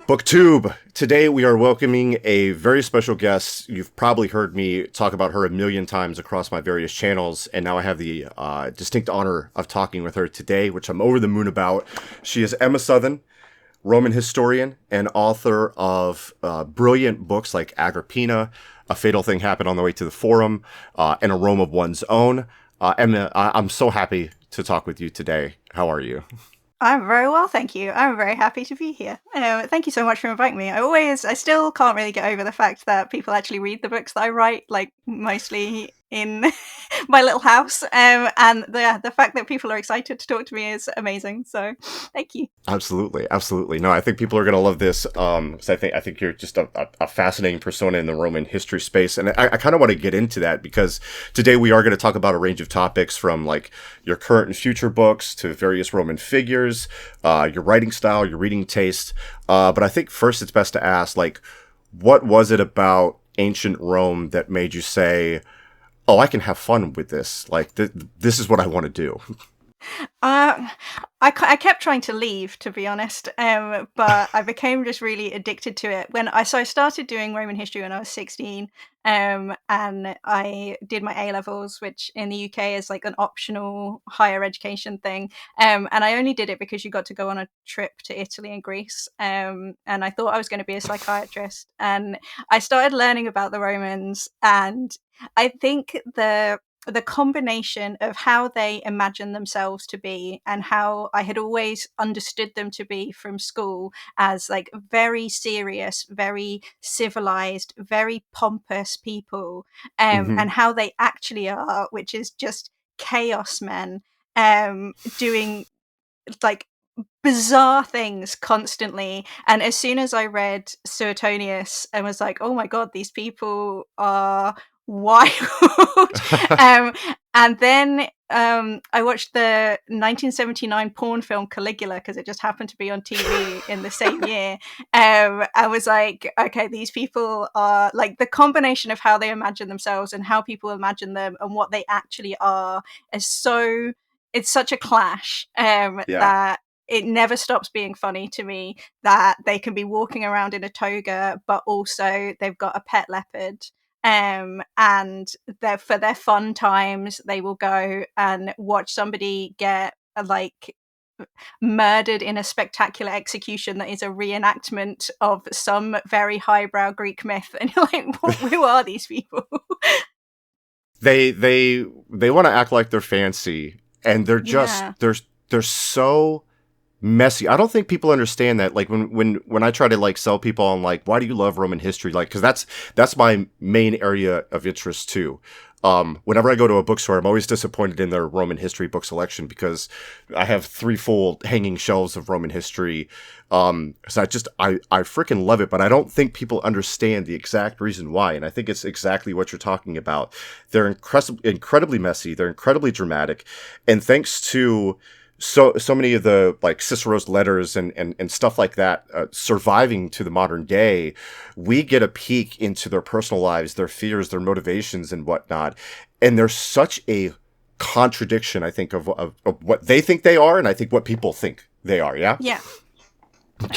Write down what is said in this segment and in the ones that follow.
Booktube. Today we are welcoming a very special guest. You've probably heard me talk about her a million times across my various channels, and now I have the distinct honor of talking with her today, which I'm over the moon about. She is Emma Southon, Roman historian and author of brilliant books like Agrippina, A Fatal Thing Happened on the Way to the Forum, and A Rome of One's Own. Emma, I'm so happy to talk with you today. How are you? I'm very well, thank you. I'm very happy to be here. Thank you so much for inviting me. I still can't really get over the fact that people actually read the books that I write, like mostly in my little house. And the fact that people are excited to talk to me is amazing. So, thank you. Absolutely, absolutely. No, I think people are going to love this. 'Cause I think you're just a fascinating persona in the Roman history space, and I kind of want to get into that because today we are going to talk about a range of topics from like your current and future books to various Roman figures, your writing style, your reading taste. But I think first it's best to ask, like, what was it about ancient Rome that made you say, "Oh, I can have fun with this. Like, this is what I want to do." Uh, I kept trying to leave, to be honest, but I became just really addicted to it I started doing Roman history when I was 16, and I did my A levels, which in the UK is like an optional higher education thing, and I only did it because you got to go on a trip to Italy and Greece, and I thought I was going to be a psychiatrist, and I started learning about the Romans, and I think the combination of how they imagine themselves to be and how I had always understood them to be from school as like very serious, very civilized, very pompous people, Hmm. and how they actually are, which is just chaos men, doing like bizarre things constantly. And as soon as I read Suetonius and was like, oh my god, these people are wild. um, and then I watched the 1979 porn film Caligula because it just happened to be on TV in the same year. I was like, okay, these people are like the combination of how they imagine themselves and how people imagine them and what they actually are is so it's such a clash, Yeah. that it never stops being funny to me that they can be walking around in a toga, but also they've got a pet leopard. And for their fun times, they will go and watch somebody get like murdered in a spectacular execution that is a reenactment of some very highbrow Greek myth. And you're like, who are these people? They want to act like they're fancy, and they're just Yeah. they're so messy. I don't think people understand that. Like when I try to like sell people on like why do you love Roman history, like because that's my main area of interest too. Whenever I go to a bookstore, I'm always disappointed in their Roman history book selection because I have three full hanging shelves of Roman history. So I freaking love it, but I don't think people understand the exact reason why. And I think it's exactly what you're talking about. They're incredibly messy. They're incredibly dramatic. And thanks to so many of the like Cicero's letters and stuff like that surviving to the modern day, we get a peek into their personal lives, their fears, their motivations, and whatnot. And there's such a contradiction, I think, of what they think they are, and I think what people think they are. Yeah. Yeah.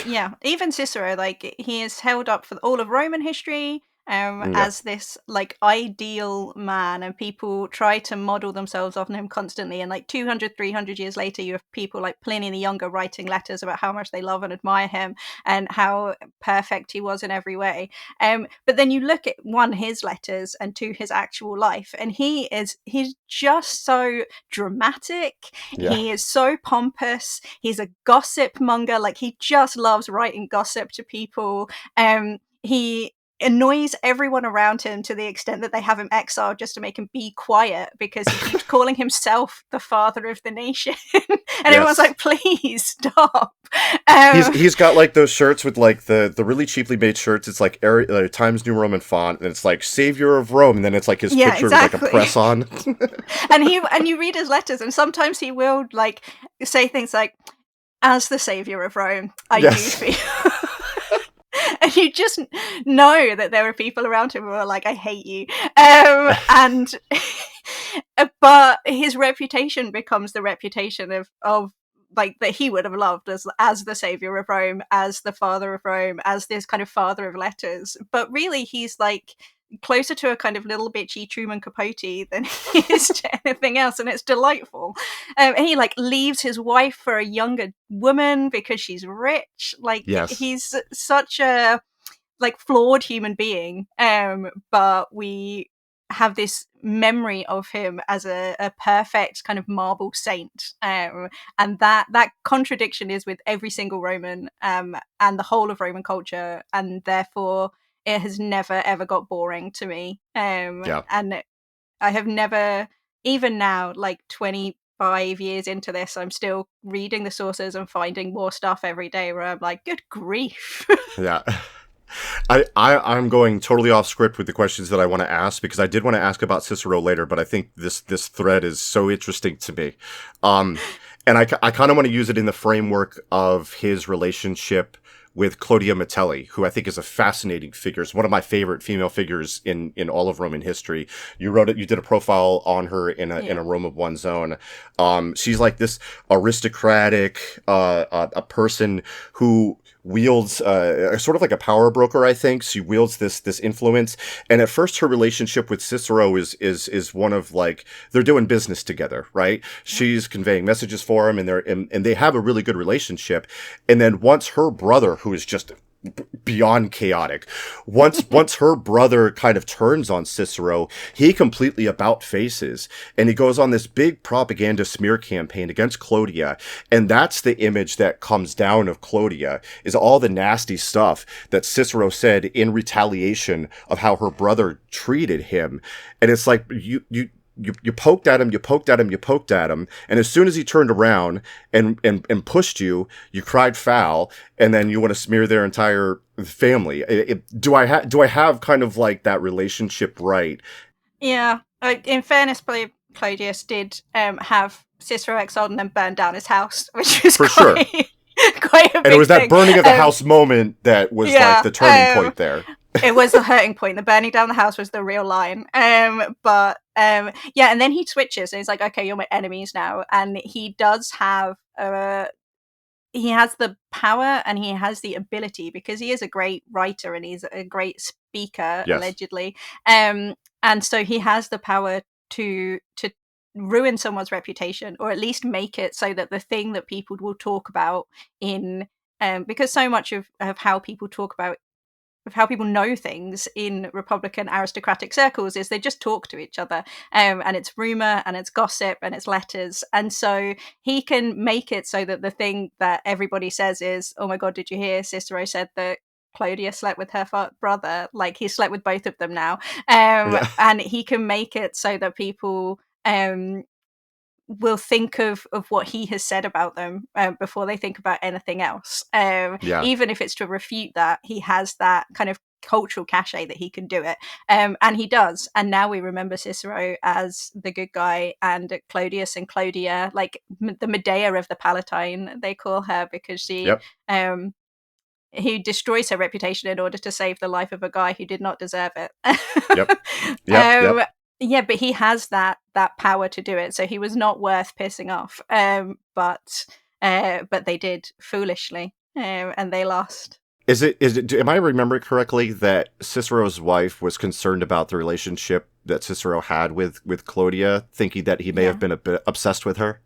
Yeah, even Cicero, like he is held up for all of Roman history, Yeah. as this like ideal man, and people try to model themselves on him constantly. And like 200, 300 years later, you have people like Pliny the Younger writing letters about how much they love and admire him and how perfect he was in every way. But then you look at one, his letters, and two, his actual life, and he's just so dramatic. Yeah. He is so pompous. He's a gossip monger. Like he just loves writing gossip to people. He annoys everyone around him to the extent that they have him exiled just to make him be quiet because he keeps calling himself the father of the nation. And everyone's Yes. like, please stop. He's Um, he's got like those shirts with like the really cheaply made shirts. It's like Times New Roman font, and it's like Savior of Rome, and then it's like his yeah, picture with like a exactly. press on. And you read his letters, and sometimes he will like say things like, as the savior of Rome, I do Yes. feel. And you just know that there are people around him who are like, I hate you. And but his reputation becomes the reputation of like that he would have loved as the savior of Rome, as the father of Rome, as this kind of father of letters. But really, he's like closer to a kind of little bitchy Truman Capote than he is to anything else, and it's delightful. And he like leaves his wife for a younger woman because she's rich. Like Yes. he's such a like flawed human being, but we have this memory of him as a perfect kind of marble saint, and that contradiction is with every single Roman, and the whole of Roman culture, and therefore it has never ever got boring to me, Yeah. and I have never, even now, like 25 years into this, I'm still reading the sources and finding more stuff every day where I'm like, good grief. Yeah. I'm going totally off script with the questions that I want to ask, because I did want to ask about Cicero later, but I think this thread is so interesting to me. And I kind of want to use it in the framework of his relationship with Clodia Metelli, who I think is a fascinating figure. It's one of my favorite female figures in all of Roman history. You wrote it, you did a profile on her in a Rome of One's Own. She's like this aristocratic, a person who wields sort of like a power broker. I think she wields this influence, and at first her relationship with Cicero is one of like they're doing business together, right? She's conveying messages for him, and they have a really good relationship. And then once her brother, who is just beyond chaotic, once her brother kind of turns on Cicero, he completely about faces, and he goes on this big propaganda smear campaign against Clodia. And that's the image that comes down of Clodia, is all the nasty stuff that Cicero said in retaliation of how her brother treated him. And it's like you poked at him, you poked at him, you poked at him, and as soon as he turned around and pushed you, you cried foul, and then you want to smear their entire family. Do I have kind of like that relationship right? Yeah. In fairness, Clodius did have Cicero exiled and then burned down his house, which was For sure. quite a And it big was that thing. burning of the house moment that was like Yeah. the turning point there. It was the hurting point. The burning down the house was the real line. Yeah, and then he switches and he's like, okay, you're my enemies now. And he does have he has the power and he has the ability, because he is a great writer and he's a great speaker, Yes. allegedly. And so he has the power to ruin someone's reputation, or at least make it so that the thing that people will talk about in because so much of how people talk about of how people know things in Republican aristocratic circles is they just talk to each other, and it's rumor and it's gossip and it's letters. And so he can make it so that the thing that everybody says is, oh my god, did you hear Cicero said that Clodia slept with her brother? Like, he slept with both of them now. Yeah. And he can make it so that people will think of what he has said about them before they think about anything else. Yeah. Even if it's to refute that, he has that kind of cultural cachet that he can do it. And he does. And now we remember Cicero as the good guy, and Clodius and Clodia, like the Medea of the Palatine, they call her, because Yep. he destroys her reputation in order to save the life of a guy who did not deserve it. Yep. Yep. um, Yep. yeah, but he has that power to do it, so he was not worth pissing off. But they did foolishly, and they lost. Am I remembering correctly that Cicero's wife was concerned about the relationship that Cicero had with Clodia, thinking that he may have Yeah. been a bit obsessed with her?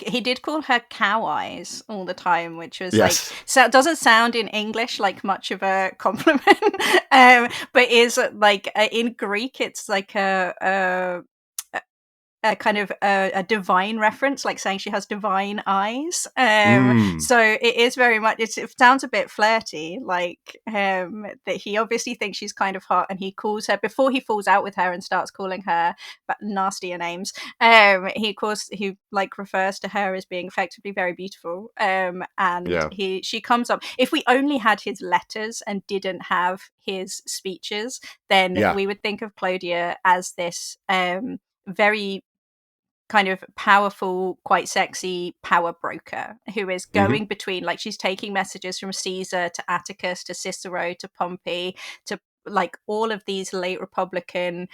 He did call her cow eyes all the time, which was like, Yes. so it doesn't sound in English like much of a compliment, but is like in Greek, it's like a kind of a divine reference, like saying she has divine eyes. Mm. So it is very much. It sounds a bit flirty, like that he obviously thinks she's kind of hot, and he calls her before he falls out with her and starts calling her nastier names. He like refers to her as being effectively very beautiful. And Yeah. she comes up. If we only had his letters and didn't have his speeches, then Yeah. we would think of Clodia as this very kind of powerful, quite sexy power broker who is Mm-hmm. going between, like, she's taking messages from Caesar to Atticus to Cicero to Pompey to like all of these late Republican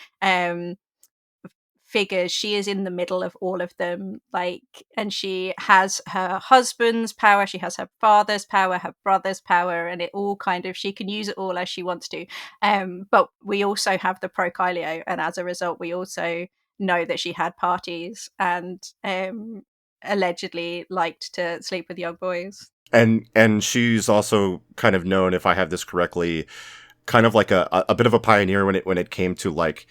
figures, she is in the middle of all of them, like, and she has her husband's power, she has her father's power, her brother's power, and it all kind of, she can use it all as she wants to. But we also have the Procylio, and as a result we also know that she had parties and allegedly liked to sleep with young boys. And she's also kind of known, if I have this correctly, kind of like a bit of a pioneer when it came to like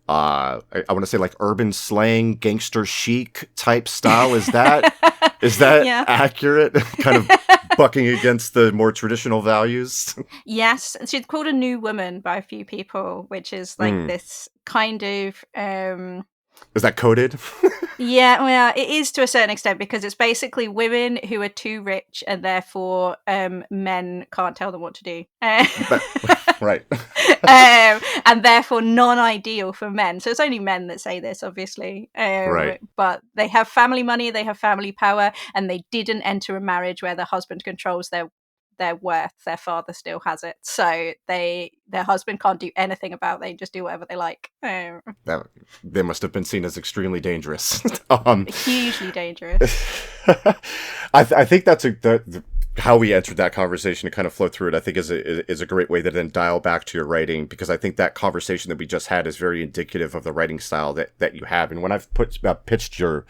I want to say like urban slang, gangster chic type style. Is that Yeah. accurate? Kind of bucking against the more traditional values. Yes, she's called a new woman by a few people, which is like this kind of Is that coded? yeah, well, it is to a certain extent, because it's basically women who are too rich and therefore men can't tell them what to do. Right. And therefore non-ideal for men. So it's only men that say this, obviously. Right. But they have family money, they have family power, and they didn't enter a marriage where the husband controls their worth. Their father still has it, so their husband can't do anything about it. They just do whatever they like. They must have been seen as extremely dangerous. Hugely dangerous. I think that's how we entered that conversation to kind of flow through it. I think is a great way to then dial back to your writing, because I think that conversation that we just had is very indicative of the writing style that you have. And when I've pitched your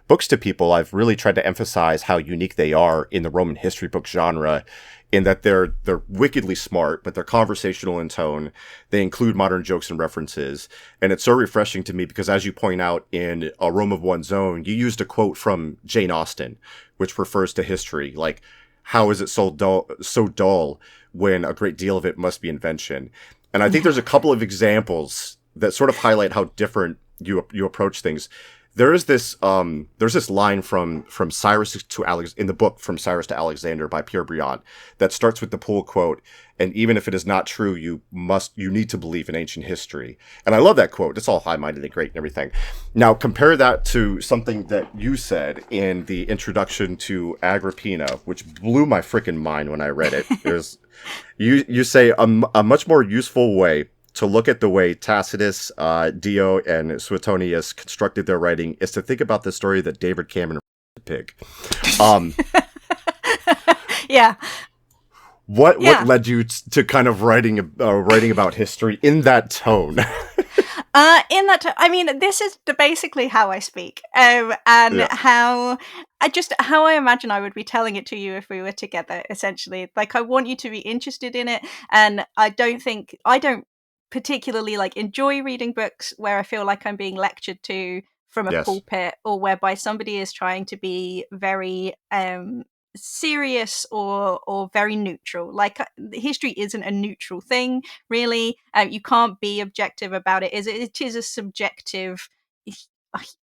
books to people, I've really tried to emphasize how unique they are in the Roman history book genre, in that they're wickedly smart, but they're conversational in tone. They include modern jokes and references. And it's so refreshing to me because, as you point out in A Rome of One's Own, you used a quote from Jane Austen, which refers to history. Like, how is it so dull when a great deal of it must be invention? And I think there's a couple of examples that sort of highlight how different you approach things. There's this line from Cyrus to Alex in the book From Cyrus to Alexander by Pierre Briand that starts with the pull quote, and even if it is not true, you need to believe in ancient history. And I love that quote. It's all high-minded and great and everything. Now compare that to something that you said in the introduction to Agrippina, which blew my freaking mind when I read it. There's you say a much more useful way to look at the way Tacitus, Dio, and Suetonius constructed their writing is to think about the story that David Cameron pig. Yeah. What led you to kind of writing about history in that tone? I mean, this is basically how I speak, and how I imagine I would be telling it to you if we were together. Essentially, like, I want you to be interested in it, and I don't particularly like enjoy reading books where I feel like I'm being lectured to from a pulpit, or whereby somebody is trying to be very serious or very neutral. Like, history isn't a neutral thing, really. You can't be objective about it. It is a subjective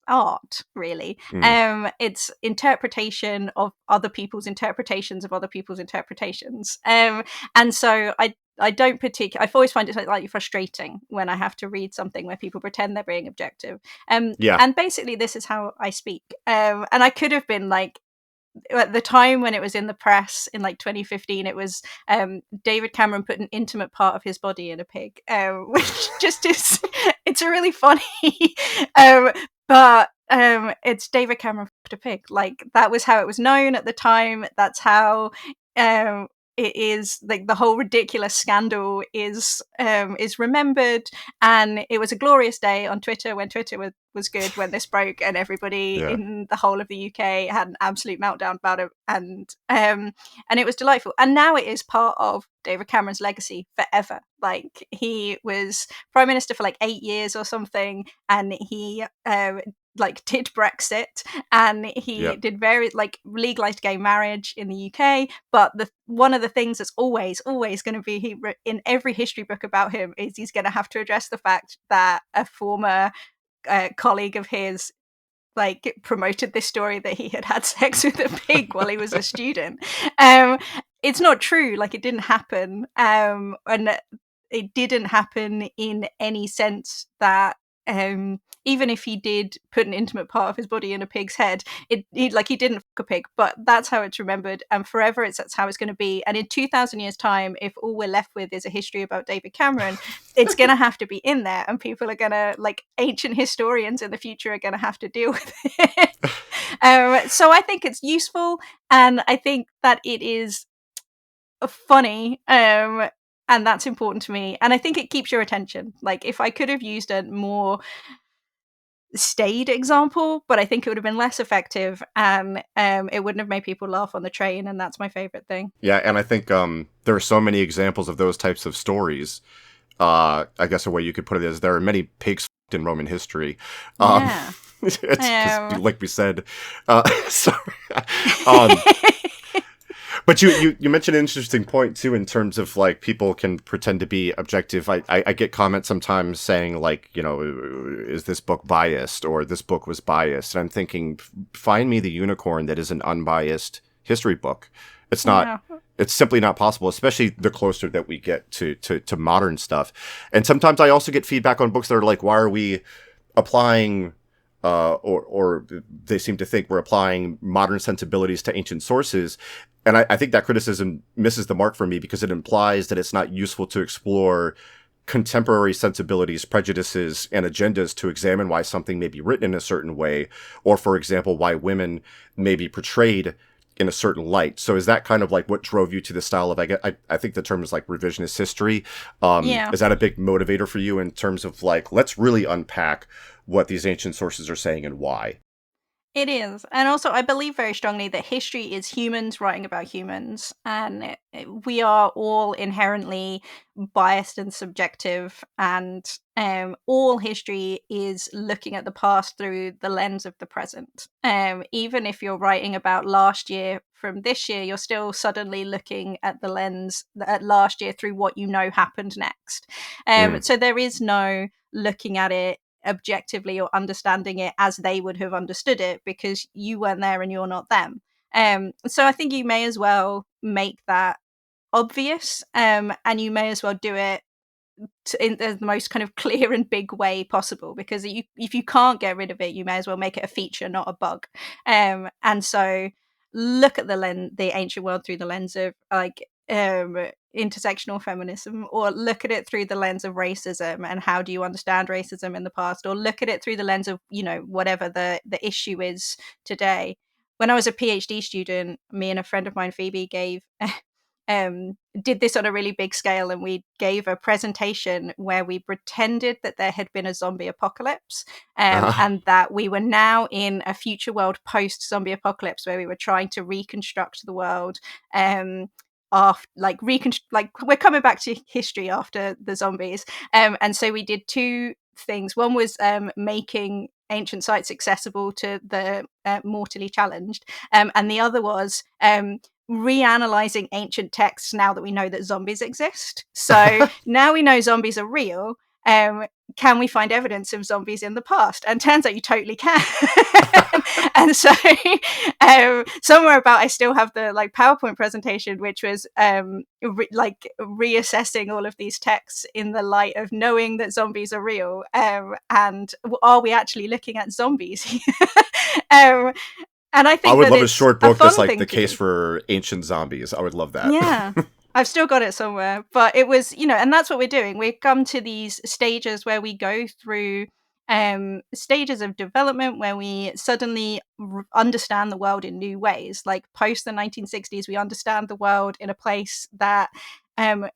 art, really. It's interpretation of other people's interpretations of other people's interpretations. And so I don't particularly. I always find it slightly frustrating when I have to read something where people pretend they're being objective. And basically, this is how I speak. And I could have been like, at the time when it was in the press in like 2015, it was David Cameron put an intimate part of his body in a pig, which just is, it's a really funny, but it's David Cameron fucked a pig. Like, that was how it was known at the time. That's how it is, like, the whole ridiculous scandal is remembered. And it was a glorious day on Twitter when Twitter was good when this broke, and everybody in the whole of the UK had an absolute meltdown about it, and it was delightful. And now it is part of David Cameron's legacy forever. Like, he was Prime Minister for like 8 years or something, and he like did Brexit, and he did very like legalized gay marriage in the UK. But one of the things that's always going to be in every history book about him is he's going to have to address the fact that a former colleague of his like promoted this story that he had sex with a pig while he was a student. It's not true. Like, it didn't happen, and it didn't happen in any sense that even if he did put an intimate part of his body in a pig's head, he didn't fuck a pig, but that's how it's remembered, and forever that's how it's going to be. And in 2,000 years' time, if all we're left with is a history about David Cameron, it's going to have to be in there, and people are going to, like, ancient historians in the future are going to have to deal with it. So I think it's useful, and I think that it is funny, and that's important to me, and I think it keeps your attention. Like, if I could have used a more staid example, but I think it would have been less effective, and it wouldn't have made people laugh on the train, and that's my favorite thing. Yeah, and I think there are so many examples of those types of stories. I guess a way you could put it is there are many pigs in Roman history. Yeah. It's just like we said. Sorry. Um, But you mentioned an interesting point too, in terms of like people can pretend to be objective. I get comments sometimes saying like, you know, is this book biased, or this book was biased? And I'm thinking, find me the unicorn that is an unbiased history book. It's not. Yeah. It's simply not possible, especially the closer that we get to modern stuff. And sometimes I also get feedback on books that are like, why are we applying or they seem to think we're applying modern sensibilities to ancient sources. And I think that criticism misses the mark for me, because it implies that it's not useful to explore contemporary sensibilities, prejudices, and agendas to examine why something may be written in a certain way, or, for example, why women may be portrayed in a certain light. So is that kind of like what drove you to the style of, I think the term is like revisionist history. Yeah. Is that a big motivator for you in terms of like, let's really unpack what these ancient sources are saying and why? It is. And also, I believe very strongly that history is humans writing about humans. And we are all inherently biased and subjective. And all history is looking at the past through the lens of the present. Even if you're writing about last year from this year, you're still suddenly looking at the lens at last year through what you know happened next. So there is no looking at it objectively or understanding it as they would have understood it, because you weren't there and you're not them. So I think you may as well make that obvious, and you may as well do it in the most kind of clear and big way possible, because if you can't get rid of it, you may as well make it a feature, not a bug. And so look at the ancient world through the lens of like intersectional feminism, or look at it through the lens of racism, and how do you understand racism in the past, or look at it through the lens of, you know, whatever the issue is today. When I was a PhD student, me and a friend of mine, Phoebe, did this on a really big scale, and we gave a presentation where we pretended that there had been a zombie apocalypse, and that we were now in a future world post zombie apocalypse, where we were trying to reconstruct the world, after we're coming back to history after the zombies, and so we did two things. One was making ancient sites accessible to the mortally challenged, and the other was reanalyzing ancient texts now that we know that zombies exist. So now we know zombies are real. Can we find evidence of zombies in the past? And turns out you totally can. And so somewhere about, I still have the like PowerPoint presentation, which was reassessing all of these texts in the light of knowing that zombies are real, and are we actually looking at zombies? And I think I would that love a it's short a book fun that's like thing the to case do. for ancient zombies. I would love that. Yeah. I've still got it somewhere, but it was, you know, and that's what we're doing. We come to these stages where we go through stages of development where we suddenly understand the world in new ways. Like post the 1960s, we understand the world in a place that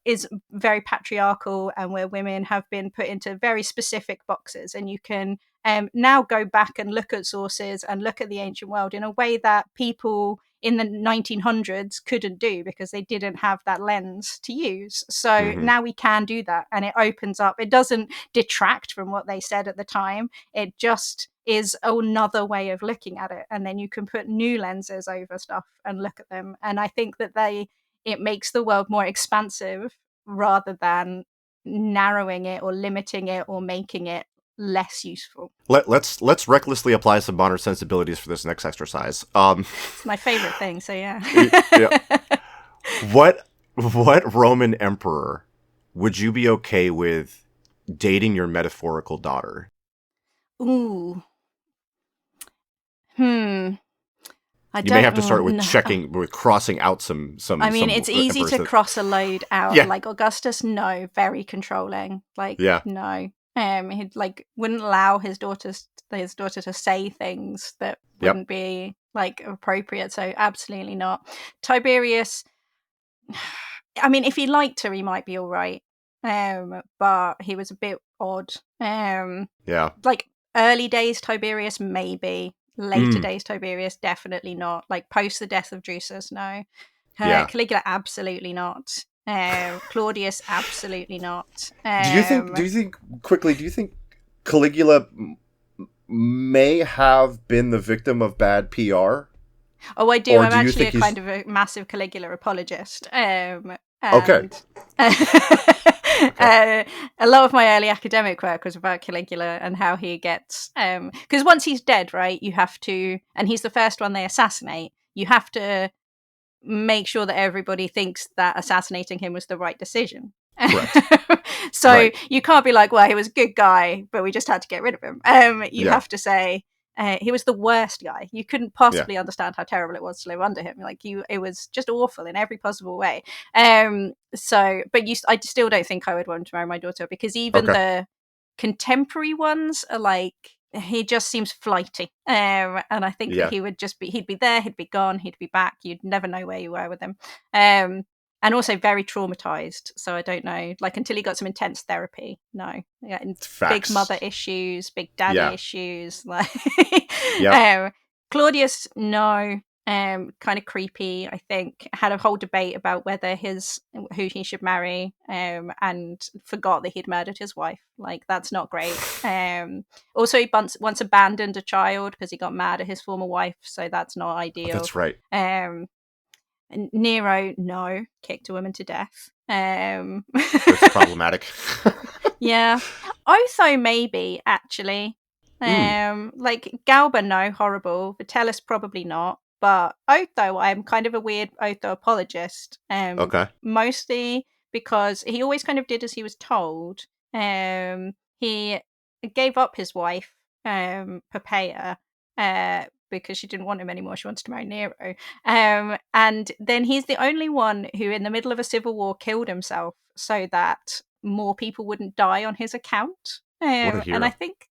is very patriarchal, and where women have been put into very specific boxes. And you can now go back and look at sources and look at the ancient world in a way that people in the 1900s couldn't do, because they didn't have that lens to use. So Hmm. now we can do that, and it opens up. It doesn't detract from what they said at the time. It just is another way of looking at it, and then you can put new lenses over stuff and look at them. And I think that it makes the world more expansive, rather than narrowing it or limiting it or making it less useful. Let's recklessly apply some modern sensibilities for this next exercise. It's my favorite thing, so yeah. Yeah. What Roman emperor would you be okay with dating your metaphorical daughter? Ooh. Hmm. I You may don't. have to start with No. crossing out some I mean, it's easy to emperors. cross a load out. Yeah, Like Augustus, no, very controlling. Like, yeah, no. He'd like wouldn't allow his daughter to say things that yep, wouldn't be like appropriate. So absolutely not. Tiberius. I mean, if he liked her, he might be all right. But he was a bit odd. yeah. Like early days Tiberius, maybe. Later Mm, days Tiberius, definitely not. Like post the death of Drusus, no. yeah. Caligula, absolutely not. Claudius, absolutely not. Do you think? Do you think quickly? Do you think Caligula may have been the victim of bad PR, Oh, I do. or I'm do you actually think a he's kind of a massive Caligula apologist. okay? And Okay, a lot of my early academic work was about Caligula and how he gets because once he's dead, right, you have to, and he's the first one they assassinate, you have to make sure that everybody thinks that assassinating him was the right decision. correct. So Right. you can't be like, well, he was a good guy, but we just had to get rid of him. You Yeah. have to say he was the worst guy. You couldn't Yeah. possibly understand how terrible it was to live under him. Like it was just awful in every possible way. But I still don't think I would want to marry my daughter because even Okay. the contemporary ones are like he just seems flighty, and I think that Yeah. he'd be there, he'd be gone, he'd be back, you'd never know where you were with him, and also very traumatized, so I don't know, like until he got some intense therapy, no. Yeah, and big mother Facts. issues, big daddy Yeah. issues, like Yep. Claudius, no. Kind of creepy, I think. Had a whole debate about who he should marry, and forgot that he'd murdered his wife. Like that's not great. Also he once abandoned a child because he got mad at his former wife, so that's not Oh, ideal. that's right. And Nero, no, kicked a woman to death. That's problematic. Yeah. Otho, maybe, actually. Hmm. Like Galba, no, horrible. Vitellis, probably not. But Otho, I'm kind of a weird Otho apologist. Okay. Mostly because he always kind of did as he was told. He gave up his wife, Poppaea, because she didn't want him anymore. She wanted to marry Nero. And then he's the only one who, in the middle of a civil war, killed himself so that more people wouldn't die on his account. What a And I hero. think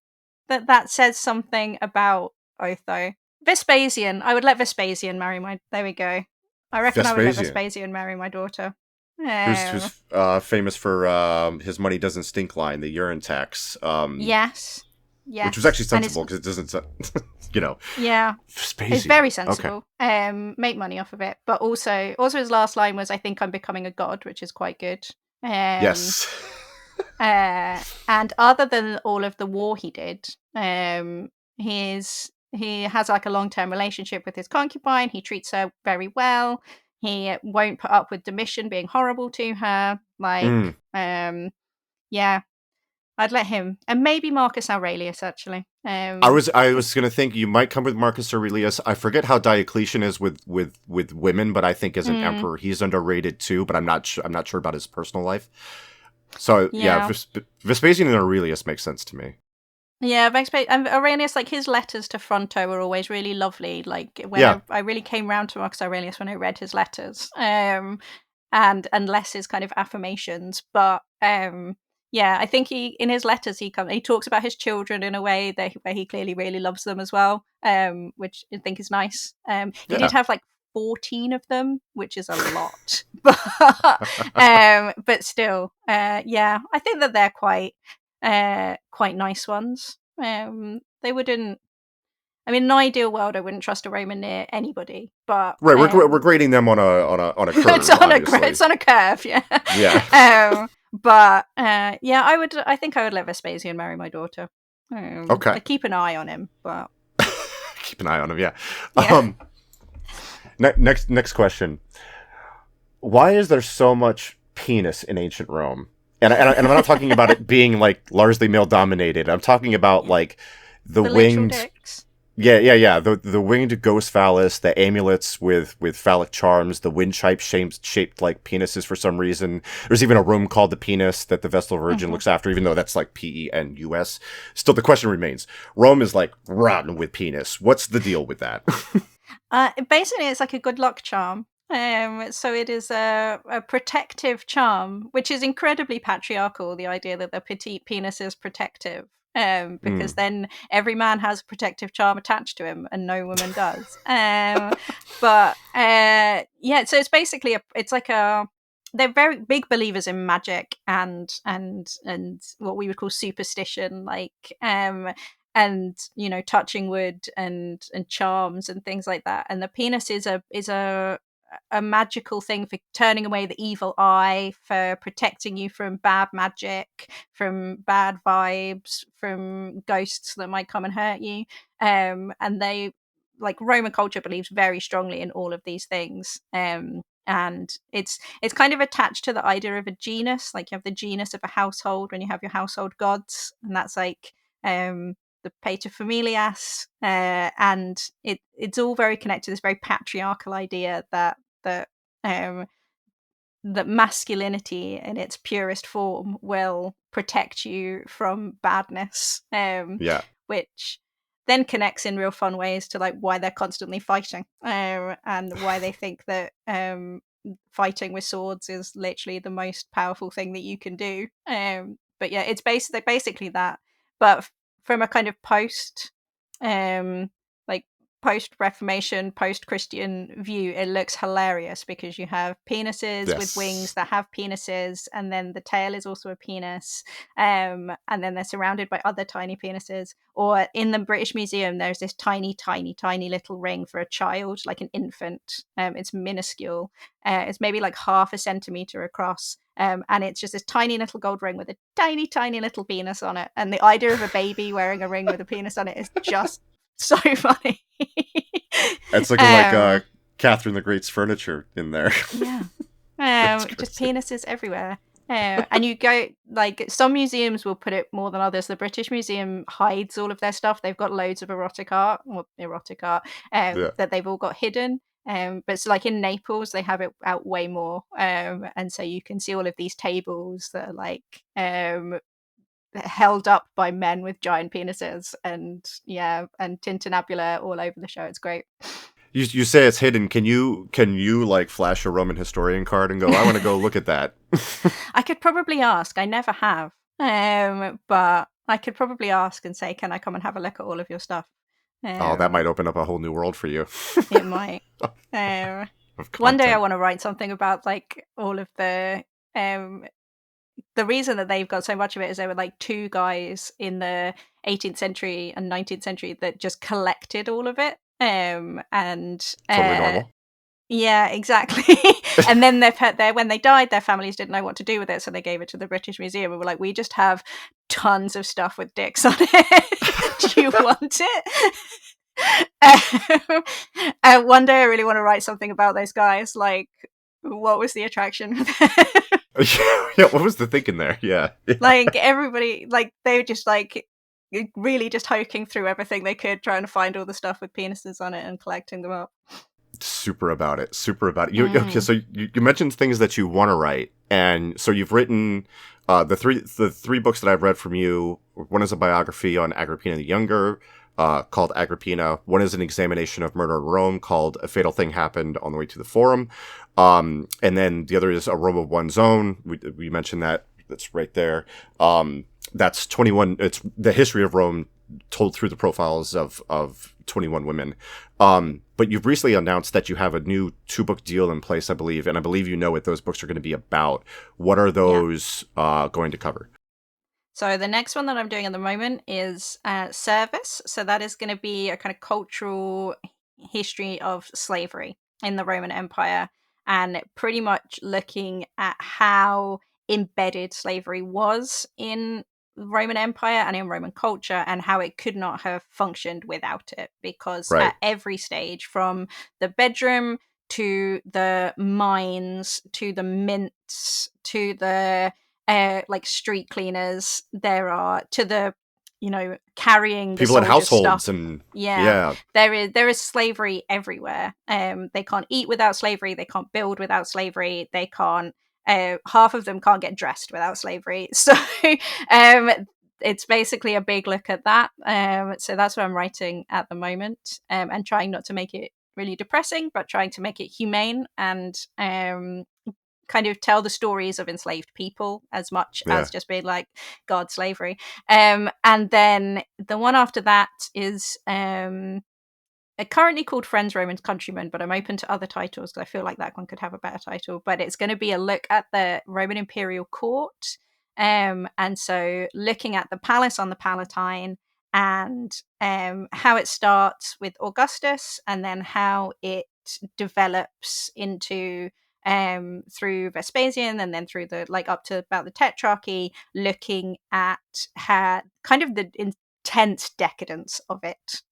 that says something about Otho. Vespasian, I would let Vespasian marry my. There we go. I reckon I would let Vespasian. Vespasian marry my daughter. Who's famous for his "money doesn't stink" line, the urine tax. Yes, Which was yes, actually and it's sensible because it doesn't, you know, yeah, it's Vespasian. very Okay. sensible. Make money off of it, but also his last line was, "I think I'm becoming a god," which is quite good. Um, Yes. and other than all of the war he did, he has like a long-term relationship with his concubine. He treats her very well. He won't put up with Domitian being horrible to her. Mm. Like, yeah, I'd let him, and maybe Marcus Aurelius actually. I was gonna think you might come with Marcus Aurelius. I forget how Diocletian is with women, but I think as an Mm, emperor he's underrated too. But I'm not sure about his personal life. So yeah, yeah. Vespasian and Aurelius makes sense to me. Yeah, and Aurelius, like his letters to Fronto were always really lovely. Like when Yeah, I really came round to Marcus Aurelius when I read his letters, and less his kind of affirmations. But yeah, I think he in his letters he talks about his children in a way where he clearly really loves them as well, which I think is nice. He did yeah. have like 14 of them, which is a lot, but still, yeah, I think that they're quite nice ones. They wouldn't. I mean, in an ideal world, I wouldn't trust a Roman near anybody, but Right, we're grading them on a it's curve, obviously. it's on a curve, yeah. Yeah. But yeah, I think I would let Vespasian marry my daughter. Okay. I keep an eye on him, but Keep an eye on him. Yeah. yeah. Next question. Why is there so much penis in ancient Rome? And I'm not talking about it being like largely male dominated. I'm talking about like the The literal winged. dicks. Yeah. The winged ghost phallus, the amulets with phallic charms, the windpipe shaped like penises for some reason. There's even a room called the penis that the Vestal Virgin Hmm. looks after, even though that's like PENUS. Still, the question remains: Rome is like rotten with penis. What's the deal with that? Basically, it's like a good luck charm. So it is a protective charm, which is incredibly patriarchal. The idea that the petite penis is protective, because Mm, then every man has a protective charm attached to him, and no woman does. But yeah, so it's basically it's like a. They're very big believers in magic and what we would call superstition, like and touching wood and charms and things like that, and the penis is a magical thing for turning away the evil eye, for protecting you from bad magic, from bad vibes, from ghosts that might come and hurt you. And they, like, Roman culture believes very strongly in all of these things. And it's kind of attached to the idea of a genus, like you have the genus of a household when you have your household gods, and that's like the paterfamilias, and it's all very connected to this very patriarchal idea that um, that masculinity in its purest form will protect you from badness, yeah, which then connects in real fun ways to like why they're constantly fighting, and why they think that fighting with swords is literally the most powerful thing that you can do. But yeah, it's basically that, but from a kind of um, like post Reformation, post Christian view, it looks hilarious because you have penises with wings yes. that have penises, and then the tail is also a penis, and then they're surrounded by other tiny penises. Or in the British Museum, there's this tiny, tiny, tiny little ring for a child, like an infant. It's minuscule. It's maybe like half a centimeter across. And it's just this tiny little gold ring with a tiny, tiny little penis on it. And the idea of a baby wearing a ring with a penis on it is just so funny. It's looking like um, Catherine the Great's furniture in there. yeah. That's Just crazy. penises everywhere. And you go, like, some museums will put it more than others. The British Museum hides all of their stuff. They've got loads of erotic art, Yeah. that they've all got hidden. But it's like in Naples, they have it out way more. And so you can see all of these tables that are like held up by men with giant penises, and yeah, and tintinnabula all over the show. It's great. You say it's hidden. Can you like flash a Roman historian card and go, I want to go look at that? I could probably ask. I never have. But I could probably ask and say, "Can I come and have a look at all of your stuff?" Oh, that might Um, open up a whole new world for you it might. Um, of One day I content. want to write something about like all of the reason that they've got so much of it is there were like two guys in the 18th century and 19th century that just collected all of it. And Totally normal. Yeah, exactly. And then when they died, their families didn't know what to do with it, so they gave it to the British Museum and were like, "We just have tons of stuff with dicks on it. Do you want it?" One day I really want to write something about those guys. Like, what was the attraction with it? Yeah, what was the thinking there? Yeah. Like, everybody, like, they were just like really just hoking through everything they could, trying to find all the stuff with penises on it and collecting them up. Super about it. Super about it. Okay, Mm. so you mentioned things that you want to write, and so you've written the three books that I've read from you. One is a biography on Agrippina the Younger, called Agrippina. One is an examination of murder in Rome called A Fatal Thing Happened on the Way to the Forum, and then the other is A Rome of One's Own. We mentioned that. That's right there. That's 21. It's the history of Rome told through the profiles of 21 women. But you've recently announced that you have a new 2-book deal in place, I believe, and I believe you know what those books are going to be about. What are Yeah. those going to cover? So the next one that I'm doing at the moment is service. So that is going to be a kind of cultural history of slavery in the Roman Empire, and pretty much looking at how embedded slavery was in the Roman Empire and in Roman culture, and how it could not have functioned without it. Because Right. at every stage, from the bedroom to the mines to the mints to the like street cleaners, there are to the carrying the People in soldiers' households stuff. and Yeah, yeah, there is slavery everywhere. They can't eat without slavery. They can't build without slavery. They can't. Half of them can't get dressed without slavery. So um, it's basically a big look at that. So that's what I'm writing at the moment, and trying not to make it really depressing, but trying to make it humane and kind of tell the stories of enslaved people as much yeah, as just being like God, slavery. And then the one after that is currently called Friends, Romans, Countrymen, but I'm open to other titles because I feel like that one could have a better title. But it's going to be a look at the Roman imperial court. And so looking at the palace on the Palatine and how it starts with Augustus and then how it develops into through Vespasian and then through the up to about the Tetrarchy, looking at how kind of the intense decadence of it.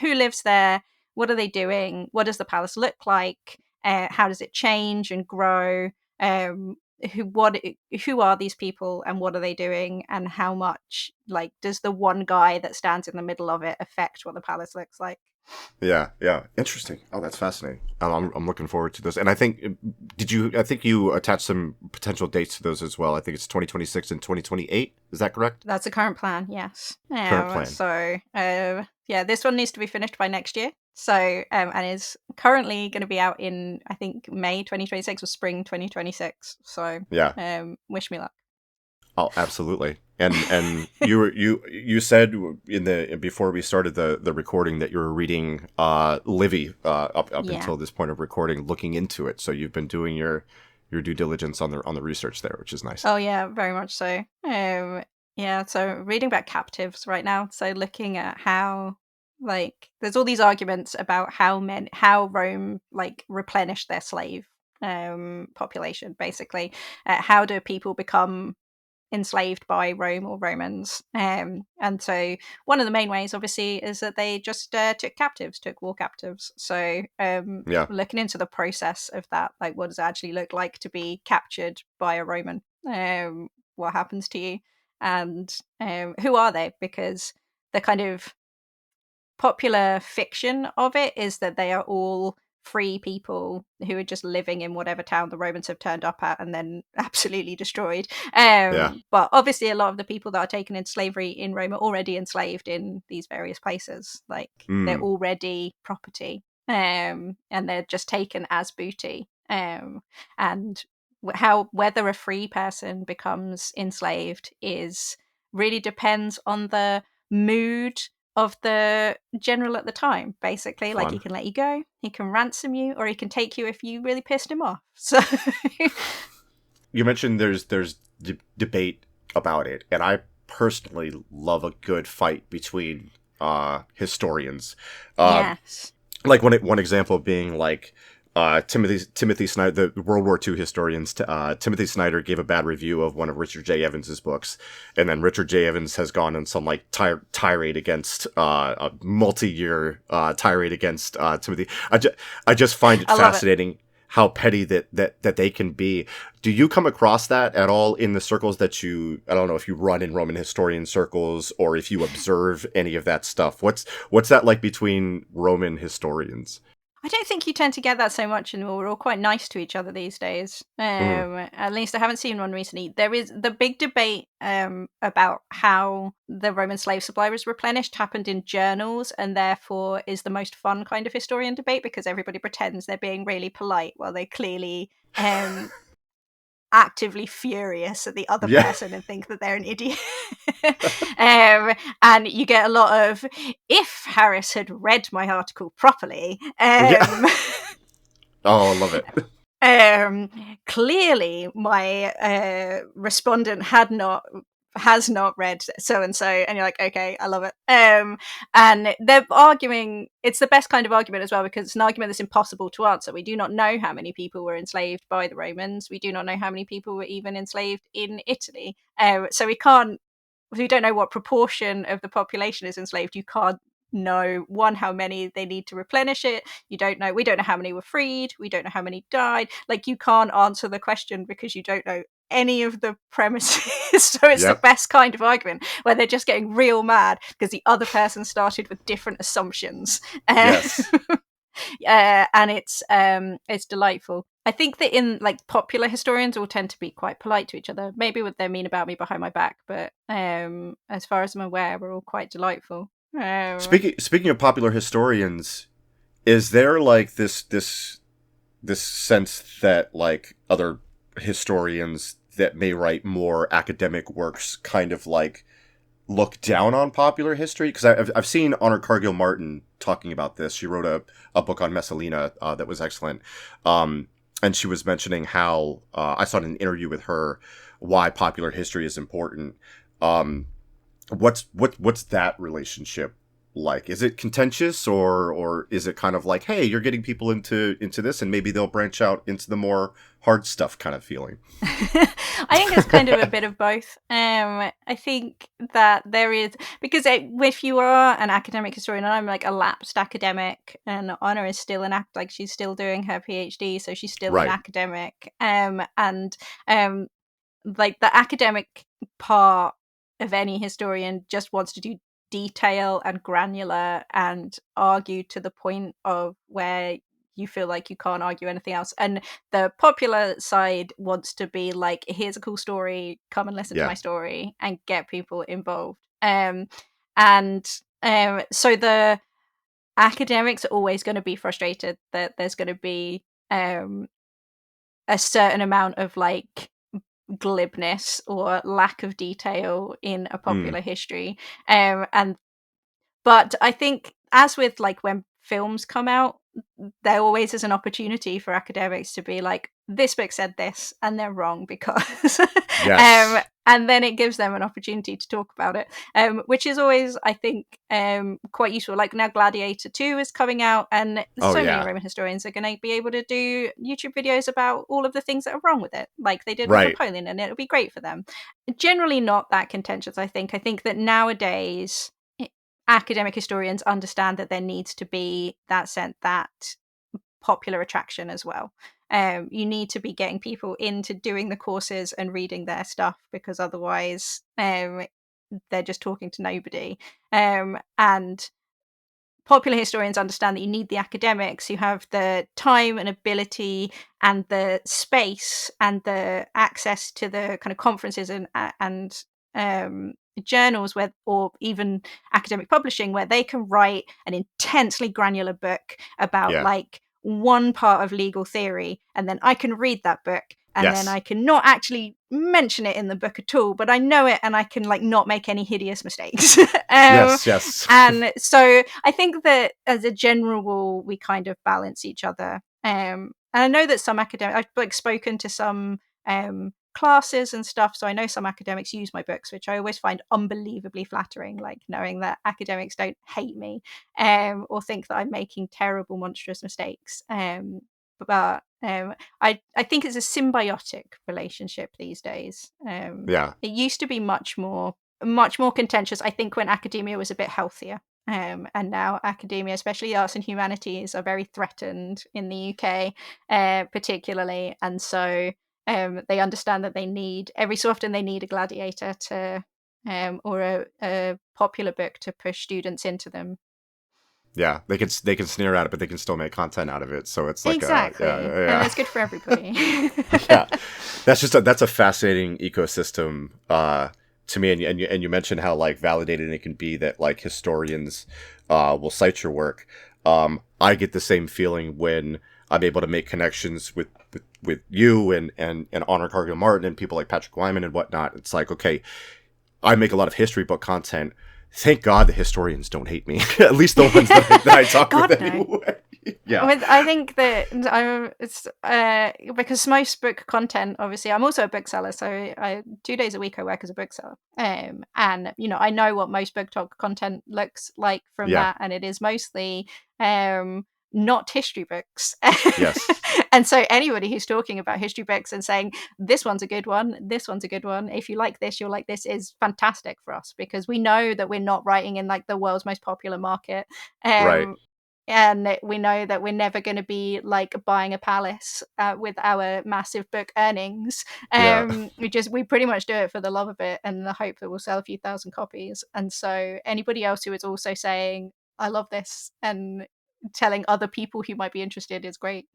Who lives there? What are they doing? What does the palace look like? How does it change and grow? Who are these people and what are they doing? And how much does the one guy that stands in the middle of it affect what the palace looks like? yeah. Interesting. Oh, that's fascinating. I'm looking forward to this. And I think I think you attached some potential dates to those as well. I think it's 2026 and 2028. Is that correct? That's the current plan. Yes. Current plan. So yeah, this one needs to be finished by next year. So and is currently going to be out in I think May 2026 or spring 2026. So Yeah. wish me luck. Oh, absolutely. And you said in the before we started the recording that you were reading Livy up Yeah. until this point of recording, looking into it. So you've been doing your due diligence on the research there, which is nice. Oh yeah, very much so. Yeah, so reading about captives right now. So looking at how there's all these arguments about how Rome replenished their slave population basically. How do people become enslaved by Rome or Romans? And so one of the main ways, obviously, is that they just took war captives. So Yeah. looking into the process of that, what does it actually look like to be captured by a Roman? What happens to you? And who are they? Because the kind of popular fiction of it is that they are all free people who are just living in whatever town the Romans have turned up at and then absolutely destroyed. Yeah. But obviously, a lot of the people that are taken into slavery in Rome are already enslaved in these various places. They're Mm, already property, and they're just taken as booty. And how whether a free person becomes enslaved is really depends on the mood of the general at the time, basically. He fun. can let you go, he can ransom you, or he can take you if you really pissed him off. So You mentioned there's debate about it, and I personally love a good fight between historians. Um, yes. like one example being Timothy Snyder, the World War II historians. Timothy Snyder gave a bad review of one of Richard J. Evans's books, and then Richard J. Evans has gone on some tirade against a multi-year tirade against Timothy. I just find it I love it. fascinating how petty that they can be. Do you come across that at all in the circles that I don't know if you run in Roman historian circles or if you observe any of that stuff? What's that like between Roman historians? I don't think you tend to get that so much anymore. We're all quite nice to each other these days. Mm, At least I haven't seen one recently. There is the big debate about how the Roman slave supply was replenished happened in journals and therefore is the most fun kind of historian debate because everybody pretends they're being really polite while they clearly actively furious at the other yeah. person and think that they're an idiot. And you get a lot of, if Harris had read my article properly, Yeah. Oh, I love it. um, clearly my respondent has not read so and so, and you're like, okay, I love it. And they're arguing, it's the best kind of argument as well because it's an argument that's impossible to answer. We do not know how many people were enslaved by the Romans. We do not know how many people were even enslaved in Italy. So we don't know what proportion of the population is enslaved. You can't know how many they need to replenish it. We don't know how many were freed. We don't know how many died. You can't answer the question because you don't know any of the premises. So it's the Yep. best kind of argument where they're just getting real mad because the other person started with different assumptions. Yes. And it's delightful. I think that in like popular historians all tend to be quite polite to each other, maybe what they mean about me behind my back, but as far as I'm aware, we're all quite delightful. Speaking of popular historians, is there like this sense that like other historians that may write more academic works kind of like look down on popular history? Because I've seen Honor Cargill Martin talking about this. She wrote a book on Messalina that was excellent. And she was mentioning how I saw in an interview with her why popular history is important. What's that relationship like? Is it contentious, or is it kind of like, hey, you're getting people into this, and maybe they'll branch out into the more hard stuff kind of feeling? I think it's kind of a bit of both. I think that there is, because if you are an academic historian, and I'm like a lapsed academic, and Honor is still like she's still doing her PhD, so she's still an Right. academic, and like the academic part of any historian just wants to do detail and granular and argue to the point of where you feel like you can't argue anything else. And the popular side wants to be like, here's a cool story, come and listen to my Yeah. story, and get people involved. And so the academics are always going to be frustrated that there's going to be a certain amount of like glibness or lack of detail in a Mm. popular history. And but I think, as with like when films come out, there always is an opportunity for academics to be like, this book said this and they're wrong because Yes. and then it gives them an opportunity to talk about it, which is always, I think, quite useful. Like now Gladiator 2 is coming out, and Oh so many yeah. Roman historians are going to be able to do YouTube videos about all of the things that are wrong with it, like they did with Right. Napoleon, and it'll be great for them. Generally not that contentious, I think. I think that nowadays academic historians understand that there needs to be that popular attraction as well. You need to be getting people into doing the courses and reading their stuff, because otherwise they're just talking to nobody. And popular historians understand that you need the academics who have the time and ability and the space and the access to the kind of conferences and journals where, or even academic publishing, where they can write an intensely granular book about Yeah. like one part of legal theory, and then I can read that book, and then Yes. I can not actually mention it in the book at all, but I know it, and I can like not make any hideous mistakes. Yes. Yes. And so I think that as a general rule, we kind of balance each other. And I know that some academic, I've like spoken to some classes and stuff, so I know some academics use my books, which I always find unbelievably flattering, like knowing that academics don't hate me or think that I'm making terrible, monstrous mistakes. But I think it's a symbiotic relationship these days. Yeah. It used to be much more contentious, I think, when academia was a bit healthier. And now academia, especially arts and humanities, are very threatened in the UK, particularly. And so they understand that they need, every so often, they need a gladiator to, or a popular book to push students into them. Yeah. They can sneer at it, but they can still make content out of it. So it's like Exactly. And yeah. it's good for everybody. Yeah. That's a fascinating ecosystem to me, and you mentioned how like validated it can be that like historians will cite your work. I get the same feeling when I'm able to make connections with you and Honor Cargill Martin and people like Patrick Wyman and whatnot. It's like, okay, I make a lot of history book content. Thank God the historians don't hate me. At least the ones that I talk with God, no. anyway. Yeah. I think that it's because most book content, obviously, I'm also a bookseller, so 2 days a week I work as a bookseller, and I know what most book talk content looks like from Yeah. that, and it is mostly not history books. Yes. And so anybody who's talking about history books and saying this one's a good one, this one's a good one, if you like this, you'll like this, is fantastic for us, because we know that we're not writing in like the world's most popular market. Right. and we know that we're never going to be like buying a palace with our massive book earnings. Yeah. We pretty much do it for the love of it and the hope that we'll sell a few thousand copies. And so anybody else who is also saying I love this and telling other people who might be interested is great.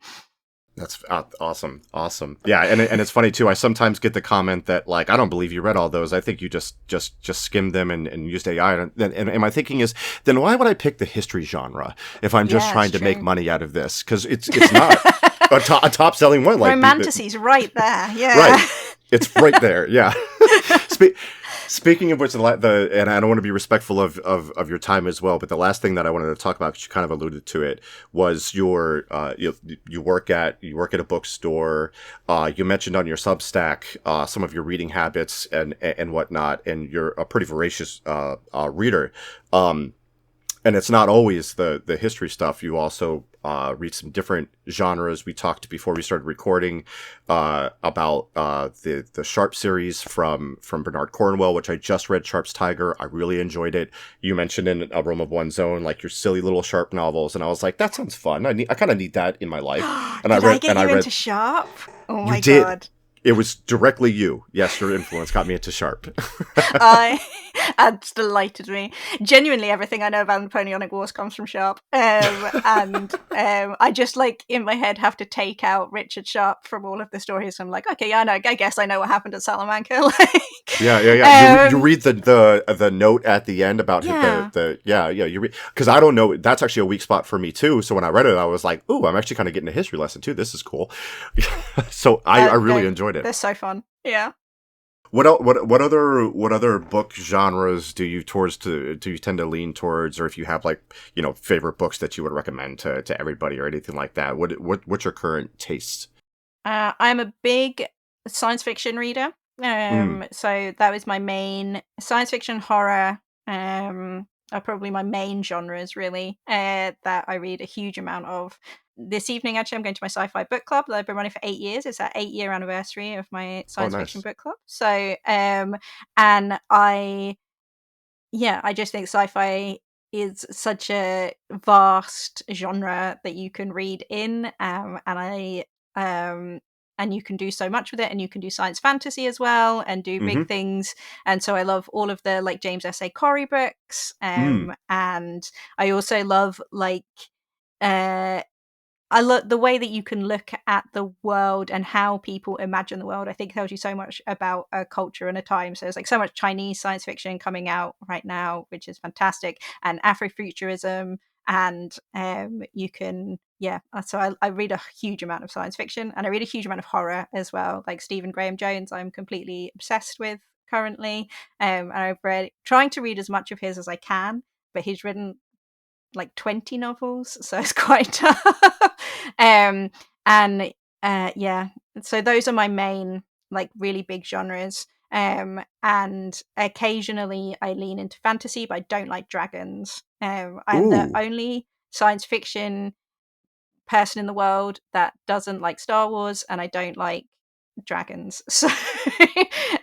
That's awesome. Awesome. Yeah, and it's funny too. I sometimes get the comment that like, I don't believe you read all those. I think you just skimmed them and used AI. And my thinking is, then why would I pick the history genre if I'm just Yeah, it's trying to make true. money out of this? Because it's not a top selling one. Like Romanticy's right there. right, Yeah. it's right there. Yeah. Speaking of which, and I don't want to be respectful of your time as well, but the last thing that I wanted to talk about, because you kind of alluded to it, was your you work at a bookstore. You mentioned on your Substack some of your reading habits and whatnot, and you're a pretty voracious reader. And it's not always the history stuff. You also read some different genres. We talked before we started recording about the Sharp series from Bernard Cornwell, which I just read. Sharp's Tiger. I really enjoyed it. You mentioned in A Room of One's Own, like your silly little Sharp novels, and I was like, that sounds fun. I kind of need that in my life. And Did I get you into Sharp? Oh You my did. god. It was directly you. Yes, your influence got me into Sharp. I That's delighted me. Genuinely, everything I know about Napoleonic Wars comes from Sharp, and I just like in my head have to take out Richard Sharp from all of the stories. I'm like, okay, yeah, I guess I know what happened at Salamanca. Yeah. You read the note at the end about Yeah. You read, because I don't know, that's actually a weak spot for me too. So when I read it, I was like, ooh, I'm actually kind of getting a history lesson too. This is cool. So I really enjoyed it. They're so fun. Yeah. What other book genres do you tend to lean towards, or if you have like, favorite books that you would recommend to everybody or anything like that? What's your current taste? I'm a big science fiction reader. Mm, So that was my main science fiction, horror. Are probably my main genres, really. That I read a huge amount of. This evening, actually, I'm going to my sci-fi book club that I've been running for 8 years. It's our 8-year anniversary of my oh, science fiction nice. book club. So, and I just think sci-fi is such a vast genre that you can read in, um, and you can do so much with it, and you can do science fantasy as well, and do big Mm-hmm. things. And so I love all of the like James S. A. Corey books, Mm, and I also love like uh I love the way that you can look at the world and how people imagine the world. I think tells you so much about a culture and a time. So there's like so much Chinese science fiction coming out right now, which is fantastic, and Afrofuturism, and you can So I read a huge amount of science fiction, and I read a huge amount of horror as well. Like Stephen Graham Jones, I'm completely obsessed with currently, and I've read trying to read as much of his as I can, but he's written like 20 novels, so it's quite tough. um, and yeah, so those are my main like really big genres. And occasionally I lean into fantasy, but I don't like dragons. I'm the ooh, only science fiction person in the world that doesn't like Star Wars, and I don't like dragons. So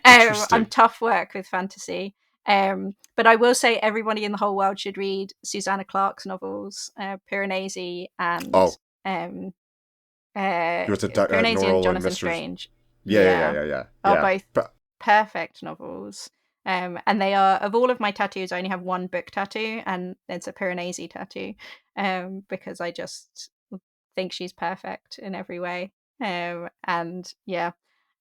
I'm interesting. tough work with fantasy. But I will say everybody in the whole world should read Susanna Clarke's novels, Piranesi and Oh, um, it was a Piranesi and Norrell and Jonathan Mr. Strange. Yeah. Yeah, are Yeah. both perfect novels. And they are, of all of my tattoos, I only have one book tattoo, and it's a Piranesi tattoo, because I just think she's perfect in every way. And yeah.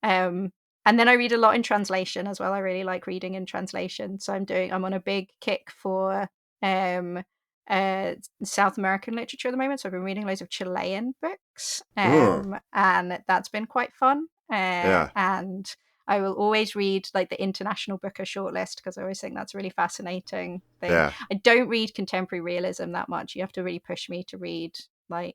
Um, and then I read a lot in translation as well. I really like reading in translation. So I'm on a big kick for um South American literature at the moment. So I've been reading loads of Chilean books. Ugh, And that's been quite fun. yeah. And I will always read like the International Booker shortlist because I always think that's a really fascinating thing. Yeah. I don't read contemporary realism that much. You have to really push me to read like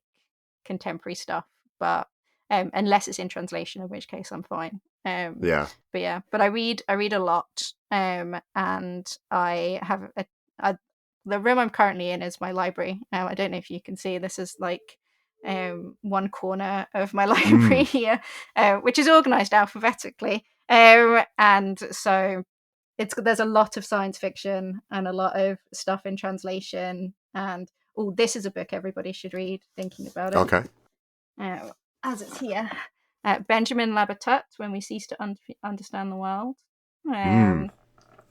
contemporary stuff, but unless it's in translation, in which case I'm fine. Yeah. But yeah, but I read a lot, and I have a the room I'm currently in is my library. I don't know if you can see. This is like one corner of my library Mm, here, which is organized alphabetically, and so there's a lot of science fiction and a lot of stuff in translation, and oh, this is a book everybody should read, thinking about it. Okay. As it's here. Benjamin Labatut, When We Cease to Understand the World. Mm.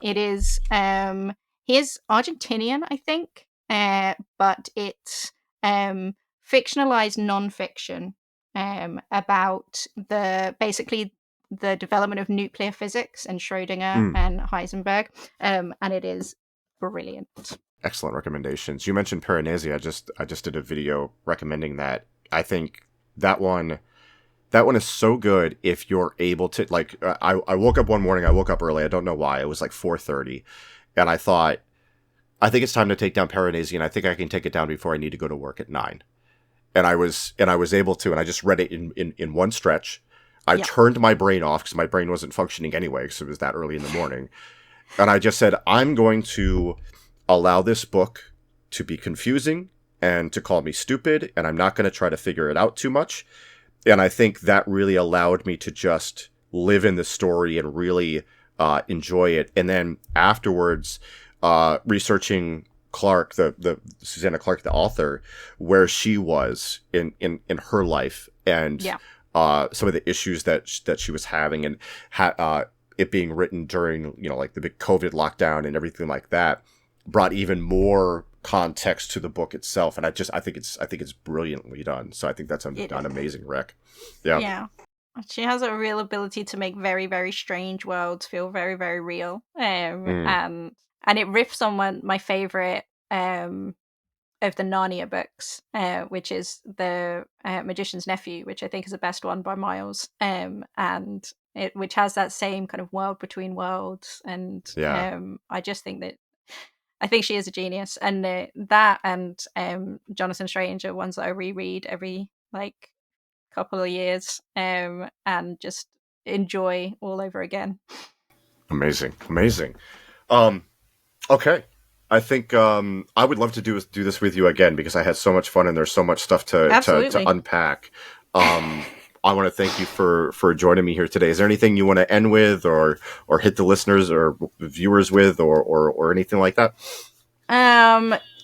It is, he is Argentinian, I think, but it's fictionalized nonfiction about basically the development of nuclear physics and Schrödinger Mm. and Heisenberg, and it is brilliant. Excellent recommendations. You mentioned Piranesi. I just did a video recommending that. I think that one is so good if you're able to, like, I woke up one morning, I woke up early, I don't know why, it was like 4:30, and I thought, I think it's time to take down Piranesi, and I think I can take it down before I need to go to work at 9. And I was able to, and I just read it in one stretch. I turned my brain off because my brain wasn't functioning anyway because it was that early in the morning. And I just said, I'm going to allow this book to be confusing and to call me stupid, and I'm not going to try to figure it out too much. And I think that really allowed me to just live in the story and really enjoy it. And then afterwards, researching Clark, the Susanna Clark, the author, where she was in her life, and some of the issues that she was having, and it being written during, like the big COVID lockdown and everything like that, brought even more context to the book itself. And I think it's brilliantly done. So I think that's an amazing rec. Yeah. She has a real ability to make very, very strange worlds feel very, very real. And it riffs on my favorite of the Narnia books, which is the Magician's Nephew, which I think is the best one by miles. And which has that same kind of world between worlds. And I just think that I think she is a genius. And that and Jonathan Strange are ones that I reread every couple of years and just enjoy all over again. Amazing. Okay. I think I would love to do this with you again because I had so much fun and there's so much stuff to unpack. I want to thank you for joining me here today. Is there anything you want to end with, or hit the listeners or viewers with, or anything like that?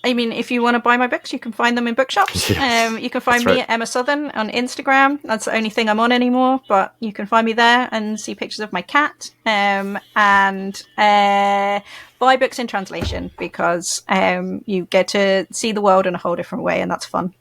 I mean, if you want to buy my books, you can find them in bookshops. Yes, you can find me at Emma Southon on Instagram. That's the only thing I'm on anymore, but you can find me there and see pictures of my cat. And buy books in translation because you get to see the world in a whole different way, and that's fun.